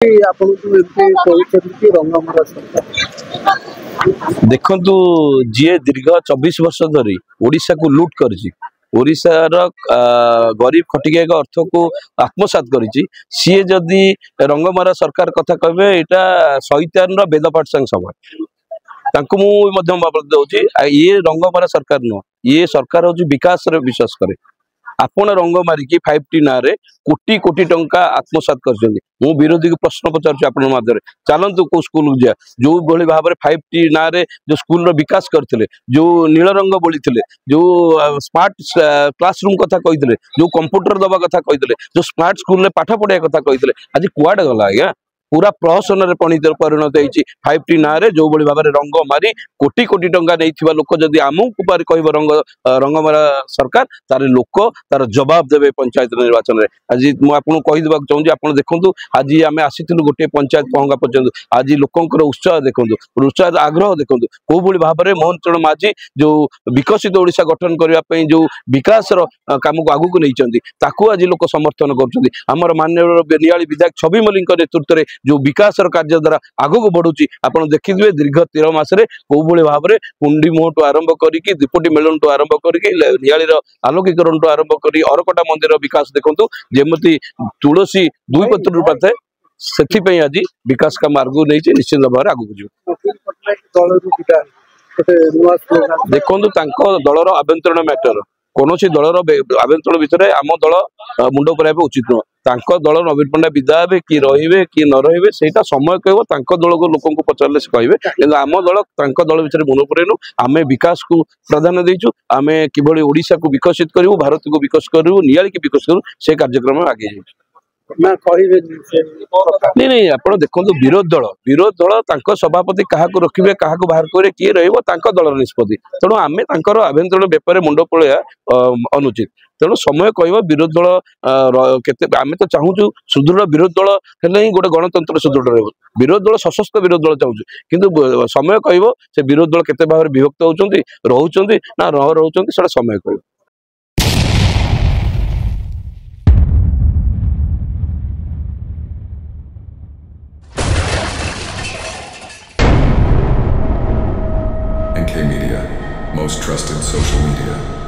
देखु जी दीर्घ 24 वर्ष धरी ओडिशा को लूट कर ओडिशार गरीब खटिया अर्थ को आत्मसात करी सी जदि रंगमारा सरकार कथा कहे यहाँ शैतान बेदपाठ संग समान मुझे ये रंगमारा सरकार नुह ये सरकार हूँ विकास विश्वास करे आपण रंग मारिकी 5T ना रे कोटी कोटी टंका आत्मसात कर विरोधी को प्रश्न पचार चलतु को स्कूल जा जो भली भाव में 5T ना रे जो स्कूल विकास करते जो नील रंग बोली जो स्मार्ट क्लासरूम कथा कही जो कंप्यूटर दबा कथा कही जो स्मार्ट स्कूल में पाठ पढ़ा कथा कही आज कुआडे गला आज्ञा पूरा प्रहसन में परिणत होती 5T ना रे जो भली भाव में रंग मारी कोटी कोटी टंका नहीं लोक जदि आमको कह रंगमारा सरकार तार लोक तार जवाब देवे पंचायत निर्वाचन में आज मुझे कहीदेक चाहूँगी आप देखूँ आज आम आसीलु गोटे पंचायत पहंगा पर्यंत आज लोकंर उत्साह देखूँ उत्साह आग्रह देखूँ कौ भाई भाव में मोहन चरण माझी जो विकसित ओडिशा गठन करने जो विकास काम को आगू नहीं आज लोक समर्थन कर माननीय नियाली विधायक छवि मल्लिक नेतृत्व में जो विकास कार्य द्वारा आगू बढ़ुची आपड़ देखिए दीर्घ 13 मासरे कौ भाव में कुंडी मुहटू आरंभ करके दीपटी मेलन टू आरंभ करके नियालीर आलोकीकरण टू आरंभ कर अरकटा मंदिर विकास देखु जमी तुलसी दुई पत्र पाते से आज विकास काम आगू नहीं निश्चित भाव में आगू देखो दलर आभ्यंतरण मैटर कौन दलर आभ्यंतरण भितर आम दल मुंड पर उचित नुह दल नवीन पंडा विदा हे कि रे कि न रे से समय कह दल को लोक पचारे से कहे आम दल दल भितर मुन पुरेनु आम विकास को प्राधान्य देचु आम कि ओडिशा को विकसित करूँ भारत को विकसित करूँ नियाली की विकसित करूँ से कार्यक्रम आगे ना नहीं नहीं आप देखो विरोध दल सभापति क्या रखिए क्या बाहर करेंगे किए रल निष्पत्ति तेणु आम आभ्यंतरण बेपार मुंड पड़िया अनुचित तेणु समय कह विरोध दल आम तो चाहूँ सुदृढ़ विरोध दल है ही गोटे गणतंत्र सुदृढ़ रही विरोध दल सशक्त विरोध दल चाहूँ किंतु समय कह से विरोध दल केते भाव में विभक्त होती रोच ना रोच समय कह NK Media, most trusted social media.